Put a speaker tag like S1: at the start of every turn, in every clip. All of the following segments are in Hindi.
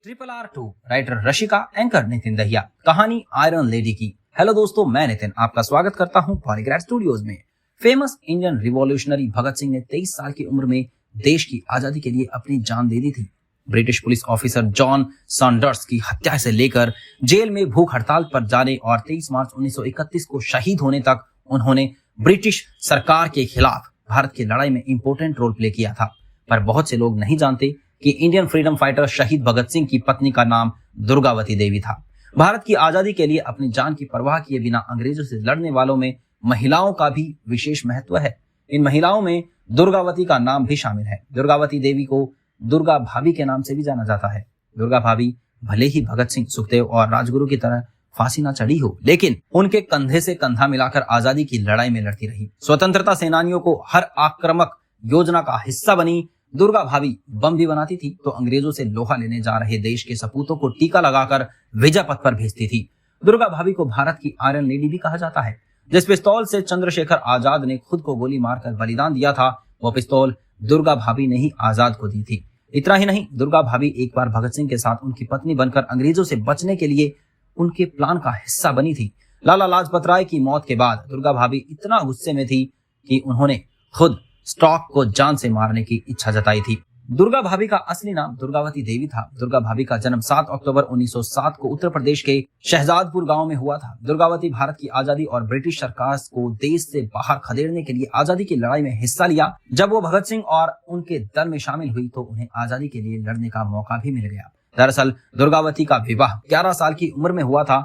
S1: RRR2 writer Rashika, anchor Nitin Dahiya. कहानी आयरन लेडी की। हेलो दोस्तों, मैं नितिन आपका स्वागत करता हूं पॉलीग्राफ स्टूडियोज में। Famous Indian revolutionary Bhagat Singh ने 23 साल की उम्र में देश की आजादी के लिए अपनी जान दे दी थी। British police officer John Saunders की हत्या से लेकर जेल में भूख हड़ताल पर जाने और 23 मार्च 1931 को शहीद होने तक उन्होंने ब्रिटिश सरकार के खिलाफ भारत की लड़ाई में इंपॉर्टेंट रोल प्ले किया था। पर बहुत से लोग नहीं जानते कि इंडियन फ्रीडम फाइटर शहीद भगत सिंह की पत्नी का नाम दुर्गावती देवी था। भारत की आजादी के लिए अपनी जान की परवाह किए बिना अंग्रेजों से लड़ने वालों में महिलाओं का भी विशेष महत्व है। इन महिलाओं में दुर्गावती का नाम भी शामिल है। दुर्गावती देवी को दुर्गा भाभी के नाम से भी जाना जाता है। दुर्गा भाभी भले ही भगत सिंह, सुखदेव और राजगुरु की तरह फांसी न चढ़ी हो, लेकिन उनके कंधे से कंधा मिलाकर आजादी की लड़ाई में लड़ती रही। स्वतंत्रता सेनानियों को हर आक्रामक योजना का हिस्सा बनी। दुर्गा भाभी बम भी बनाती थी तो अंग्रेजों से लोहा लेने जा रहे देश के सपूतों को टीका लगाकर विजय पथ पर भेजती थी। दुर्गा भाभी को भारत की आयरन लेडी भी कहा जाता है। जिस पिस्तौल से चंद्रशेखर आजाद ने खुद को गोली मारकर बलिदान दिया था, वो पिस्तौल दुर्गा भाभी ने ही आजाद को दी थी। इतना ही नहीं, दुर्गा भाभी एक बार भगत सिंह के साथ उनकी पत्नी बनकर अंग्रेजों से बचने के लिए उनके प्लान का हिस्सा बनी थी। लाला लाजपत राय की मौत के बाद दुर्गा भाभी इतना गुस्से में थी कि उन्होंने खुद स्टॉक को जान से मारने की इच्छा जताई थी। दुर्गा भाभी का असली नाम दुर्गावती देवी था। दुर्गा भाभी का जन्म 7 अक्टूबर 1907 को उत्तर प्रदेश के शहजादपुर गांव में हुआ था। दुर्गावती भारत की आजादी और ब्रिटिश सरकार को देश से बाहर खदेड़ने के लिए आजादी की लड़ाई में हिस्सा लिया। जब वो भगत सिंह और उनके दल में शामिल हुई तो उन्हें आजादी के लिए लड़ने का मौका भी मिल गया। दरअसल दुर्गावती का विवाह 11 साल की उम्र में हुआ था।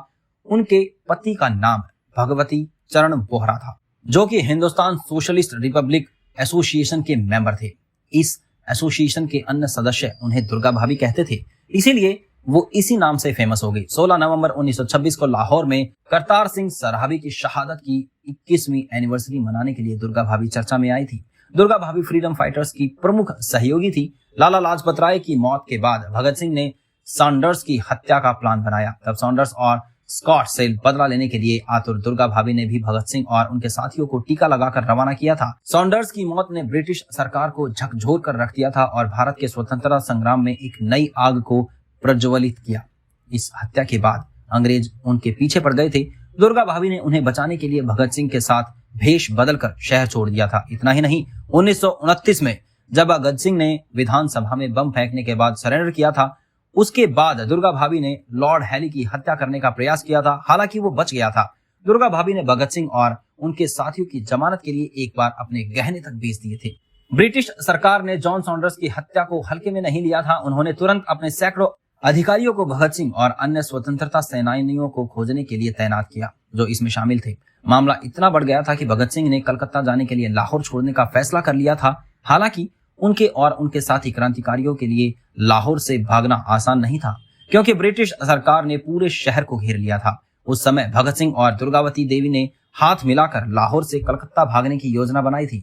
S1: उनके पति का नाम भगवती चरण बोहरा था, जो कि हिंदुस्तान सोशलिस्ट रिपब्लिक एसोसिएशन के मेंबर थे। इस एसोसिएशन के अन्य सदस्य उन्हें दुर्गा भाभी कहते थे, इसीलिए वो इसी नाम से फेमस हो गई। 16 नवंबर 1926 को लाहौर में करतार सिंह सराबी की शहादत की 21वीं एनिवर्सरी मनाने के लिए दुर्गा भाभी चर्चा में आई थी। दुर्गा भाभी फ्रीडम फाइटर्स की प्रमुख सहयोगी थी। लाला लाजपत राय की मौत के बाद भगत सिंह ने सॉन्डर्स की हत्या का प्लान बनाया। तब सॉन्डर्स और स्कॉट से बदला लेने के लिए आतुर दुर्गा भाभी ने भी भगत सिंह और उनके साथियों को टीका लगाकर रवाना किया था। सॉन्डर्स की मौत ने ब्रिटिश सरकार को झकझोर कर रख दिया था और भारत के स्वतंत्रता संग्राम में एक नई आग को प्रज्वलित किया। इस हत्या के बाद अंग्रेज उनके पीछे पड़ गए थे। दुर्गा भाभी ने उन्हें बचाने के लिए भगत सिंह के साथ भेष बदलकर शहर छोड़ दिया था। इतना ही नहीं, 1929 में जब भगत सिंह ने विधानसभा में बम फेंकने के बाद सरेंडर किया था, उसके बाद दुर्गा भाभी ने लॉर्ड हैली की हत्या करने का प्रयास किया था। हालांकि वो बच गया था। दुर्गा भाभी ने भगत सिंह और उनके साथियों की जमानत के लिए एक बार अपने गहने तक बेच दिए थे। ब्रिटिश सरकार ने जॉन सॉन्डर्स की हत्या को हल्के में नहीं लिया था। उन्होंने तुरंत अपने सैकड़ों अधिकारियों को भगत सिंह और अन्य स्वतंत्रता सेनानियों को खोजने के लिए तैनात किया, जो इसमें शामिल थे। मामला इतना बढ़ गया था कि भगत सिंह ने कलकत्ता जाने के लिए लाहौर छोड़ने का फैसला कर लिया था। हालांकि उनके और उनके साथी क्रांतिकारियों के लिए लाहौर से भागना आसान नहीं था, क्योंकि ब्रिटिश सरकार ने पूरे शहर को घेर लिया था। उस समय भगत सिंह और दुर्गावती देवी ने हाथ मिलाकर लाहौर से कलकत्ता भागने की योजना बनाई थी।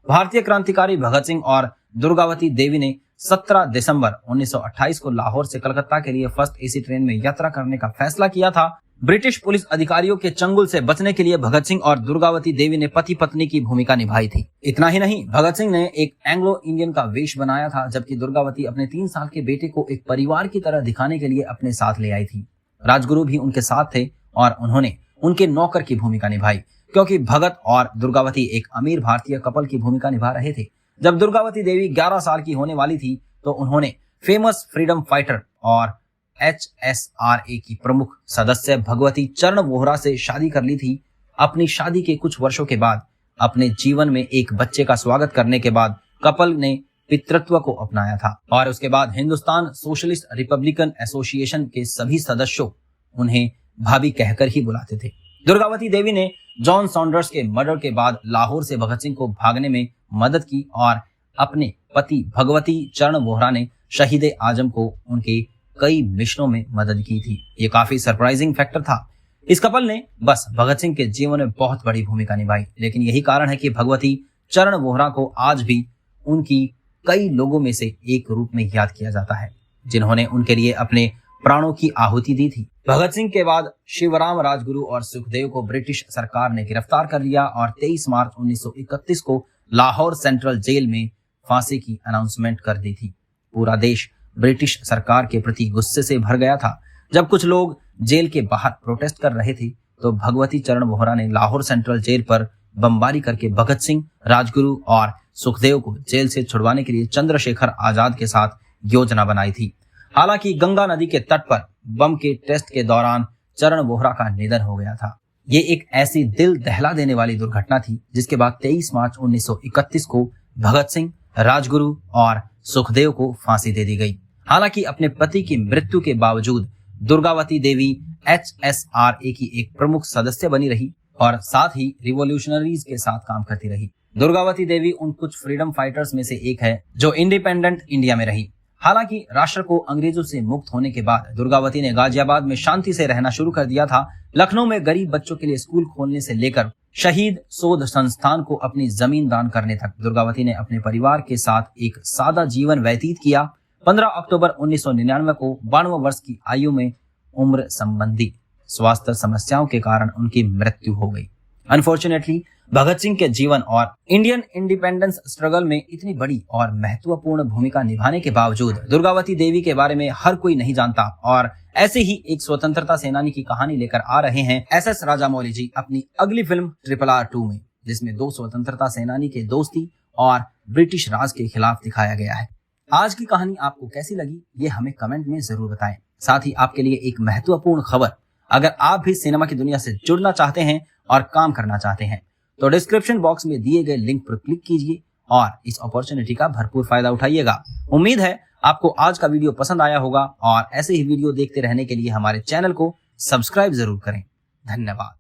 S1: भारतीय क्रांतिकारी भगत सिंह और दुर्गावती देवी ने 17 दिसंबर 1928 को लाहौर से कलकत्ता के लिए फर्स्ट एसी ट्रेन में यात्रा करने का फैसला किया था। ब्रिटिश पुलिस अधिकारियों के चंगुल से बचने के लिए भगत सिंह और दुर्गावती देवी ने पति पत्नी की भूमिका निभाई थी। इतना ही नहीं, भगत सिंह ने एक एंग्लो इंडियन का वेश बनाया था, जबकि दुर्गावती अपने 3 साल के बेटे को एक परिवार की तरह दिखाने के लिए अपने साथ ले आई थी। राजगुरु भी उनके साथ थे और उन्होंने उनके नौकर की भूमिका निभाई, क्योंकि भगत और दुर्गावती एक अमीर भारतीय कपल की भूमिका निभा रहे थे। जब दुर्गावती देवी 11 साल की होने वाली थी तो उन्होंने फेमस फ्रीडम फाइटर और HSRA की प्रमुख सदस्य भगवती चरण वोहरा से शादी कर ली थी। अपनी शादी के कुछ वर्षों के बाद अपने जीवन में एक बच्चे का स्वागत करने के बाद कपल ने पितृत्व को अपनाया था और उसके बाद हिंदुस्तान सोशलिस्ट रिपब्लिकन एसोसिएशन के सभी सदस्यों उन्हें भाभी कहकर ही बुलाते थे। दुर्गावती देवी ने जॉन सॉन्डर्स के मर्डर के बाद लाहौर से भगत सिंह को भागने में मदद की और अपने पति भगवती चरण वोहरा ने शहीद आजम को उनके कई मिशनों में मदद की थी। ये काफी सरप्राइजिंग फैक्टर था। इस कपल ने बस भगत सिंह के जीवन में बहुत बड़ी भूमिका निभाई, लेकिन यही कारण है कि भगवती चरण वोहरा को आज भी उनकी कई लोगों में से एक रूप में याद किया जाता है, जिन्होंने उनके लिए अपने प्राणों की आहुति दी थी। भगत सिंह के बाद शिवराम राजगुरु और सुखदेव को ब्रिटिश सरकार ने गिरफ्तार कर लिया और 23 मार्च 1931 को लाहौर सेंट्रल जेल में फांसी की अनाउंसमेंट कर दी थी। पूरा देश ब्रिटिश सरकार के प्रति गुस्से से भर गया था। जब कुछ लोग जेल के बाहर प्रोटेस्ट कर रहे थे तो भगवती चरण वोहरा ने लाहौर सेंट्रल जेल पर बमबारी करके भगत सिंह, राजगुरु और सुखदेव को जेल से छुड़वाने के लिए चंद्रशेखर आजाद के साथ योजना बनाई थी। हालांकि गंगा नदी के तट पर बम के टेस्ट के दौरान चरण वोहरा का निधन हो गया था। ये एक ऐसी दिल दहला देने वाली दुर्घटना थी जिसके बाद 23 मार्च 1931 को भगत सिंह, राजगुरु और सुखदेव को फांसी दे दी गई। हालांकि अपने पति की मृत्यु के बावजूद दुर्गावती देवी HSRA की एक प्रमुख सदस्य बनी रही और साथ ही रिवॉल्यूशनरीज के साथ काम करती रही। दुर्गावती देवी उन कुछ फ्रीडम फाइटर्स में से एक है जो इंडिपेंडेंट इंडिया में रही। हालांकि राष्ट्र को अंग्रेजों से मुक्त होने के बाद दुर्गावती ने गाजियाबाद में शांति से रहना शुरू कर दिया था। लखनऊ में गरीब बच्चों के लिए स्कूल खोलने से लेकर शहीद शोध संस्थान को अपनी जमीन दान करने तक दुर्गावती ने अपने परिवार के साथ एक सादा जीवन व्यतीत किया। 15 अक्टूबर 1999 को 92 वर्ष की आयु में उम्र संबंधी स्वास्थ्य समस्याओं के कारण उनकी मृत्यु हो गई। अनफॉर्चुनेटली भगत सिंह के जीवन और इंडियन इंडिपेंडेंस स्ट्रगल में इतनी बड़ी और महत्वपूर्ण भूमिका निभाने के बावजूद दुर्गावती देवी के बारे में हर कोई नहीं जानता और ऐसे ही एक स्वतंत्रता सेनानी की कहानी लेकर आ रहे हैं SS राजामौली जी अपनी अगली फिल्म RRR2 में, जिसमें 2 स्वतंत्रता सेनानी के दोस्ती और ब्रिटिश राज के खिलाफ दिखाया गया है। आज की कहानी आपको कैसी लगी ये हमें कमेंट में जरूर बताएं। साथ ही आपके लिए एक महत्वपूर्ण खबर, अगर आप भी सिनेमा की दुनिया से जुड़ना चाहते हैं और काम करना चाहते हैं तो डिस्क्रिप्शन बॉक्स में दिए गए लिंक पर क्लिक कीजिए और इस अपॉर्चुनिटी का भरपूर फायदा उठाइएगा। उम्मीद है आपको आज का वीडियो पसंद आया होगा और ऐसे ही वीडियो देखते रहने के लिए हमारे चैनल को सब्सक्राइब जरूर करें। धन्यवाद।